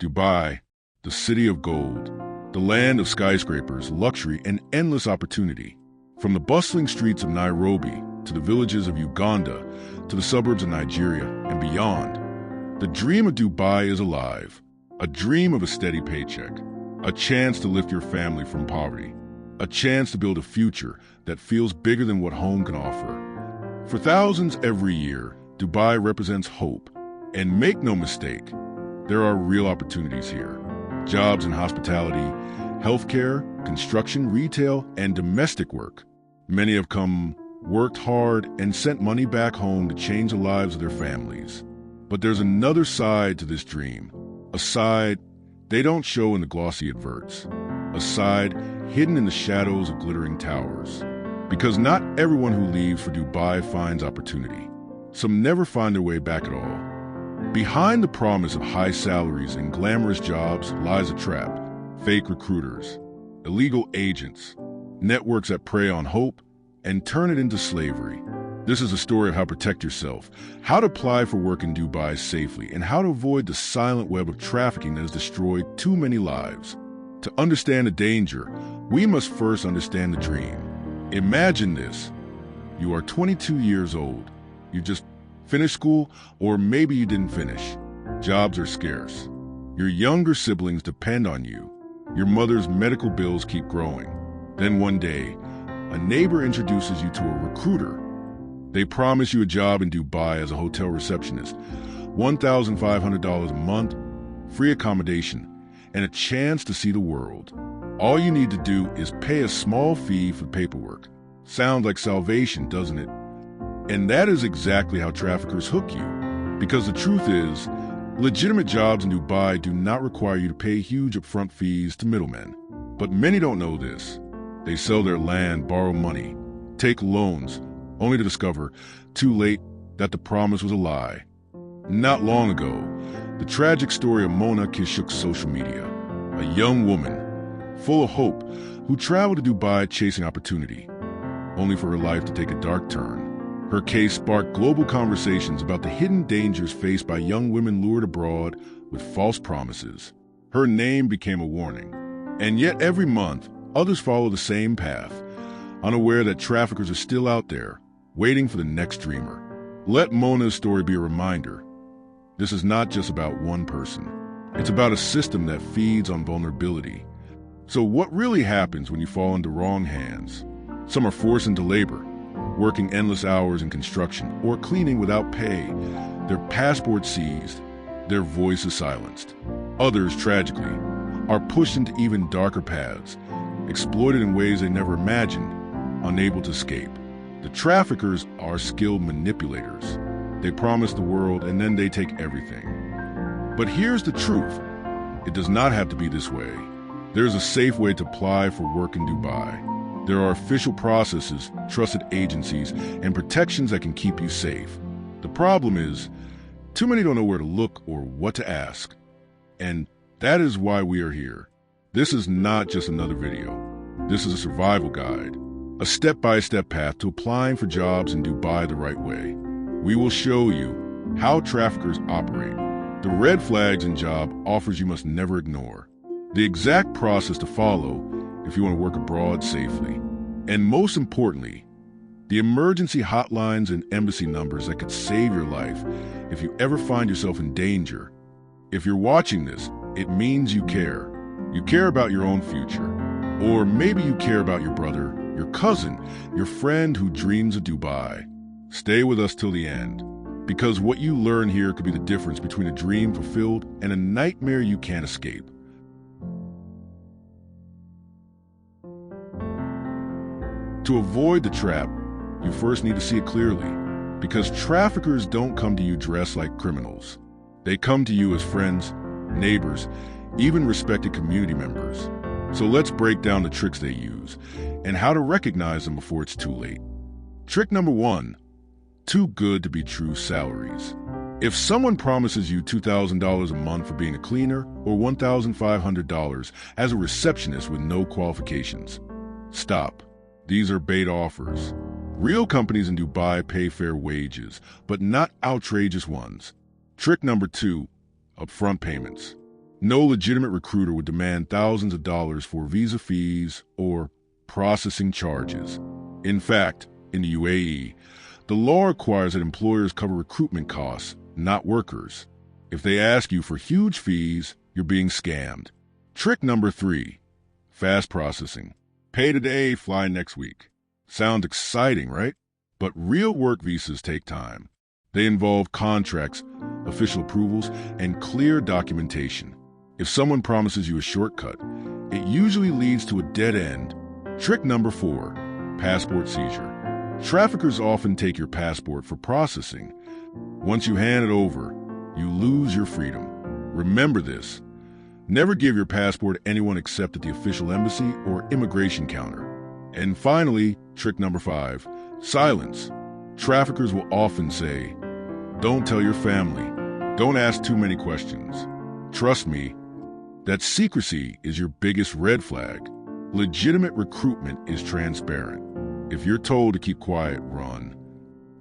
Dubai, the city of gold, the land of skyscrapers, luxury, and endless opportunity. From the bustling streets of Nairobi to the villages of Uganda to the suburbs of Nigeria and beyond, the dream of Dubai is alive. A dream of a steady paycheck, a chance to lift your family from poverty, a chance to build a future that feels bigger than what home can offer. For thousands every year, Dubai represents hope. And make no mistake, there are real opportunities here. Jobs in hospitality, healthcare, construction, retail, and domestic work. Many have come, worked hard, and sent money back home to change the lives of their families. But there's another side to this dream. A side they don't show in the glossy adverts. A side hidden in the shadows of glittering towers. Because not everyone who leaves for Dubai finds opportunity. Some never find their way back at all. Behind the promise of high salaries and glamorous jobs lies a trap. Fake recruiters, illegal agents, networks that prey on hope and turn it into slavery. This is a story of how to protect yourself, how to apply for work in Dubai safely, and how to avoid the silent web of trafficking that has destroyed too many lives. To understand the danger, we must first understand the dream. Imagine this. You are 22 years old. You just finished school, or maybe you didn't finish. Jobs are scarce. Your younger siblings depend on you. Your mother's medical bills keep growing. Then one day, a neighbor introduces you to a recruiter. They promise you a job in Dubai as a hotel receptionist, $1,500 a month, free accommodation, and a chance to see the world. All you need to do is pay a small fee for paperwork. Sounds like salvation, doesn't it? And that is exactly how traffickers hook you. Because the truth is, legitimate jobs in Dubai do not require you to pay huge upfront fees to middlemen. But many don't know this. They sell their land, borrow money, take loans, only to discover, too late, that the promise was a lie. Not long ago, the tragic story of Mona Kizz shook social media. A young woman, full of hope, who traveled to Dubai chasing opportunity, only for her life to take a dark turn. Her case sparked global conversations about the hidden dangers faced by young women lured abroad with false promises. Her name became a warning. And yet every month, others follow the same path, unaware that traffickers are still out there, waiting for the next dreamer. Let Mona's story be a reminder. This is not just about one person. It's about a system that feeds on vulnerability. So what really happens when you fall into wrong hands? Some are forced into labor, working endless hours in construction or cleaning without pay, their passports seized, their voices silenced. Others, tragically, are pushed into even darker paths, exploited in ways they never imagined, unable to escape. The traffickers are skilled manipulators. They promise the world and then they take everything. But here's the truth. It does not have to be this way. There's a safe way to apply for work in Dubai. There are official processes, trusted agencies, and protections that can keep you safe. The problem is, too many don't know where to look or what to ask. And that is why we are here. This is not just another video. This is a survival guide. A step-by-step path to applying for jobs in Dubai the right way. We will show you how traffickers operate, the red flags in job offers you must never ignore, the exact process to follow if you want to work abroad safely, and most importantly, the emergency hotlines and embassy numbers that could save your life if you ever find yourself in danger. If you're watching this, it means you care. You care about your own future. Or maybe you care about your brother, your cousin, your friend who dreams of Dubai. Stay with us till the end, because what you learn here could be the difference between a dream fulfilled and a nightmare you can't escape. To avoid the trap, you first need to see it clearly, because traffickers don't come to you dressed like criminals. They come to you as friends, neighbors, even respected community members. So let's break down the tricks they use and how to recognize them before it's too late. Trick number 1, too good to be true salaries. If someone promises you $2,000 a month for being a cleaner or $1,500 as a receptionist with no qualifications, stop. These are bait offers. Real companies in Dubai pay fair wages, but not outrageous ones. Trick number 2, upfront payments. No legitimate recruiter would demand thousands of dollars for visa fees or processing charges. In fact, in the UAE, the law requires that employers cover recruitment costs, not workers. If they ask you for huge fees, you're being scammed. Trick number 3, fast processing. Pay today, fly next week. Sounds exciting, right? But real work visas take time. They involve contracts, official approvals, and clear documentation. If someone promises you a shortcut, it usually leads to a dead end. Trick number 4, passport seizure. Traffickers often take your passport for processing. Once you hand it over, you lose your freedom. Remember this. Never give your passport to anyone except at the official embassy or immigration counter. And finally, trick number 5, silence. Traffickers will often say, "Don't tell your family. Don't ask too many questions." Trust me, that secrecy is your biggest red flag. Legitimate recruitment is transparent. If you're told to keep quiet, run.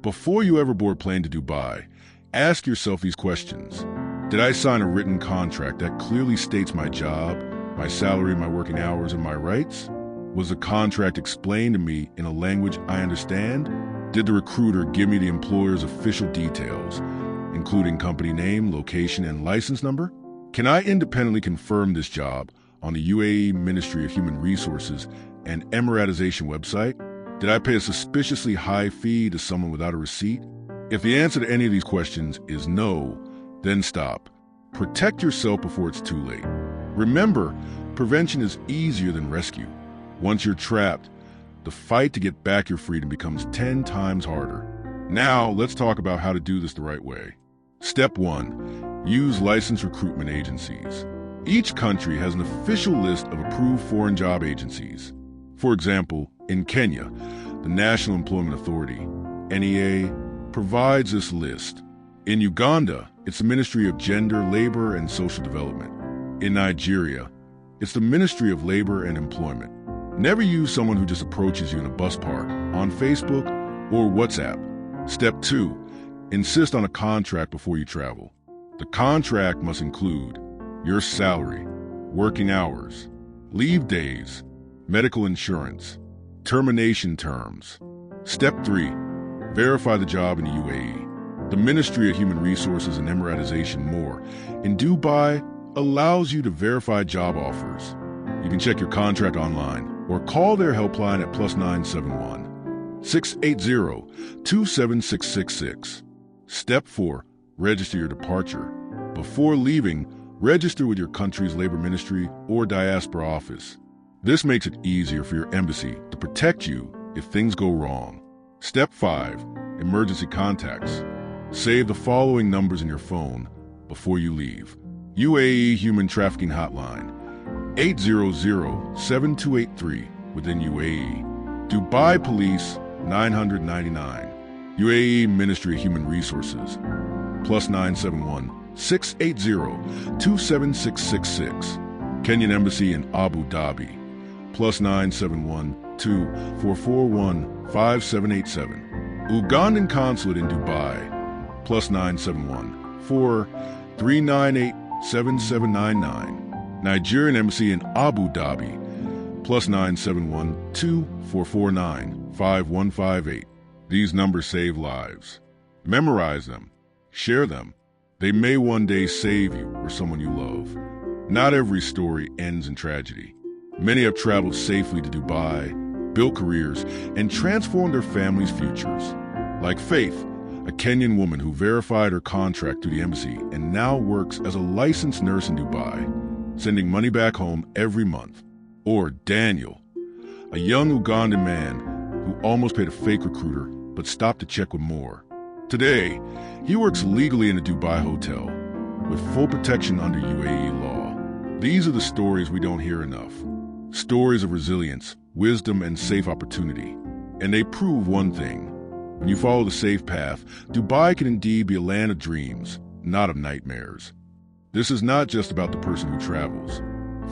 Before you ever board a plane to Dubai, ask yourself these questions. Did I sign a written contract that clearly states my job, my salary, my working hours, and my rights? Was the contract explained to me in a language I understand? Did the recruiter give me the employer's official details, including company name, location, and license number? Can I independently confirm this job on the UAE Ministry of Human Resources and Emiratization website? Did I pay a suspiciously high fee to someone without a receipt? If the answer to any of these questions is no, then stop. Protect yourself before it's too late. Remember, prevention is easier than rescue. Once you're trapped, the fight to get back your freedom becomes 10 times harder. Now, let's talk about how to do this the right way. Step 1, use licensed recruitment agencies. Each country has an official list of approved foreign job agencies. For example, in Kenya, the National Employment Authority, NEA, provides this list. In Uganda, it's the Ministry of Gender, Labor, and Social Development. In Nigeria, it's the Ministry of Labor and Employment. Never use someone who just approaches you in a bus park, on Facebook, or WhatsApp. Step 2, insist on a contract before you travel. The contract must include your salary, working hours, leave days, medical insurance, termination terms. Step 3, verify the job in the UAE. The Ministry of Human Resources and Emiratization more in Dubai allows you to verify job offers. You can check your contract online or call their helpline at +971 680 27666. Step 4, register your departure. Before leaving, register with your country's labor ministry or diaspora office. This makes it easier for your embassy to protect you if things go wrong. Step 5, emergency contacts. Save the following numbers in your phone before you leave. UAE Human Trafficking Hotline, 800-7283 within UAE. Dubai Police, 999. UAE Ministry of Human Resources, +971 680 27666. Kenyan Embassy in Abu Dhabi, +971 2441 5787. Ugandan Consulate in Dubai, +971 4398 7799. Nigerian Embassy in Abu Dhabi, +971 2449 5158. These numbers save lives. Memorize them. Share them. They may one day save you or someone you love. Not every story ends in tragedy. Many have traveled safely to Dubai, built careers, and transformed their families' futures. Like Faith, a Kenyan woman who verified her contract through the embassy and now works as a licensed nurse in Dubai, sending money back home every month. Or Daniel, a young Ugandan man who almost paid a fake recruiter but stopped to check with more. Today, he works legally in a Dubai hotel with full protection under UAE law. These are the stories we don't hear enough. Stories of resilience, wisdom, and safe opportunity. And they prove one thing. When you follow the safe path, Dubai can indeed be a land of dreams, not of nightmares. This is not just about the person who travels.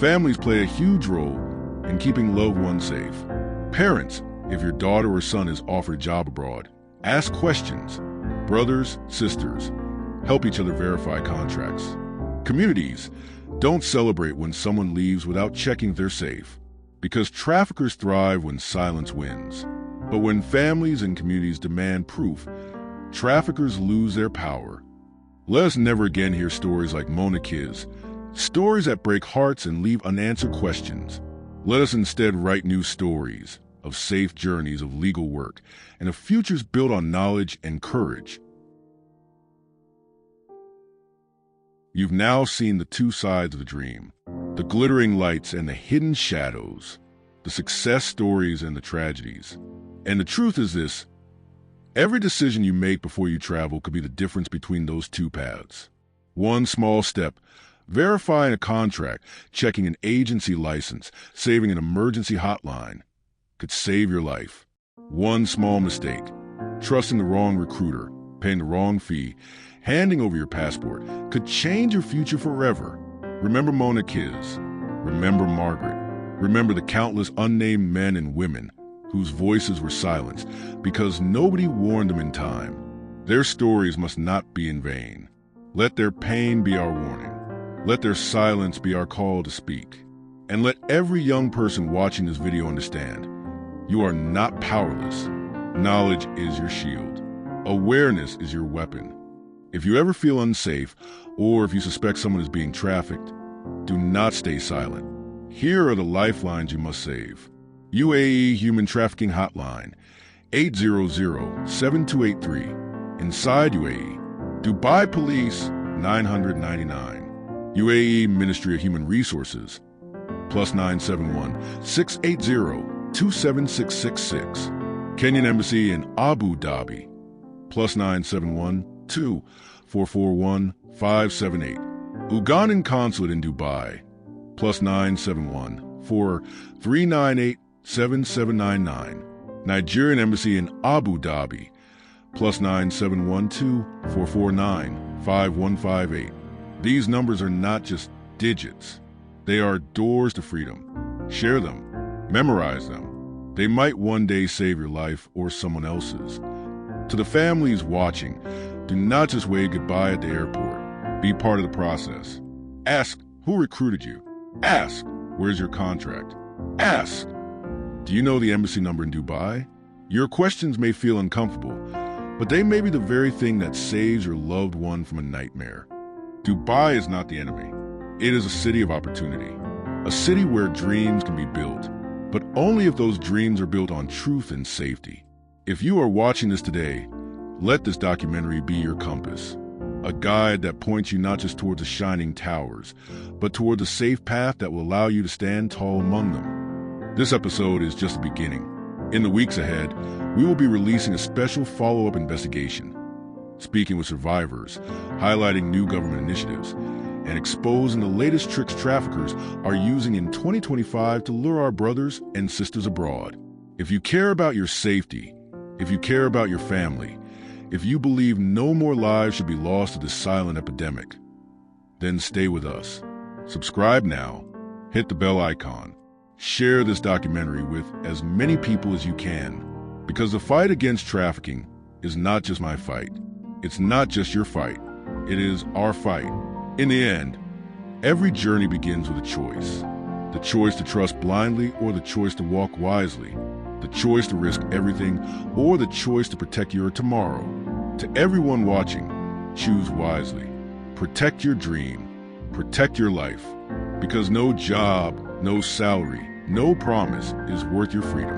Families play a huge role in keeping loved ones safe. Parents, if your daughter or son is offered a job abroad, ask questions. Brothers, sisters, help each other verify contracts. Communities, Don't celebrate when someone leaves without checking if they're safe, because traffickers thrive when silence wins. But when families and communities demand proof, traffickers lose their power. Let us never again hear stories like Mona Kizz, stories that break hearts and leave unanswered questions. Let us instead write new stories of safe journeys of legal work and of futures built on knowledge and courage. You've now seen the two sides of the dream, the glittering lights and the hidden shadows, the success stories and the tragedies. And the truth is this: every decision you make before you travel could be the difference between those two paths. One small step, verifying a contract, checking an agency license, saving an emergency hotline, could save your life. One small mistake, trusting the wrong recruiter, paying the wrong fee, handing over your passport, could change your future forever. Remember Mona Kizz. Remember Margaret. Remember the countless unnamed men and women whose voices were silenced because nobody warned them in time. Their stories must not be in vain. Let their pain be our warning. Let their silence be our call to speak. And let every young person watching this video understand, you are not powerless. Knowledge is your shield. Awareness is your weapon. If you ever feel unsafe, or if you suspect someone is being trafficked, do not stay silent. Here are the lifelines you must save. UAE Human Trafficking Hotline, 800-7283. Inside UAE. Dubai Police, 999. UAE Ministry of Human Resources, +971-680-27666. Kenyan Embassy in Abu Dhabi, +971-2441-578. Ugandan Consulate in Dubai, +971-4398-7799. Nigerian Embassy in Abu Dhabi, +971-2449-5158. These numbers are not just digits. They are doors to freedom. Share them. Memorize them. They might one day save your life or someone else's. To the families watching, do not just wave goodbye at the airport. Be part of the process. Ask, who recruited you? Ask, where's your contract? Ask, do you know the embassy number in Dubai? Your questions may feel uncomfortable, but they may be the very thing that saves your loved one from a nightmare. Dubai is not the enemy. It is a city of opportunity, a city where dreams can be built, but only if those dreams are built on truth and safety. If you are watching this today, let this documentary be your compass, a guide that points you not just towards the shining towers, but toward the safe path that will allow you to stand tall among them. This episode is just the beginning. In the weeks ahead, we will be releasing a special follow-up investigation, speaking with survivors, highlighting new government initiatives, and exposing the latest tricks traffickers are using in 2025 to lure our brothers and sisters abroad. If you care about your safety, if you care about your family, if you believe no more lives should be lost to this silent epidemic, then stay with us. Subscribe now, hit the bell icon, share this documentary with as many people as you can, because the fight against trafficking is not just my fight. It's not just your fight. It is our fight. In the end, every journey begins with a choice. The choice to trust blindly or the choice to walk wisely. The choice to risk everything or the choice to protect your tomorrow. To everyone watching, choose wisely. Protect your dream. Protect your life. Because no job, no salary, no promise is worth your freedom.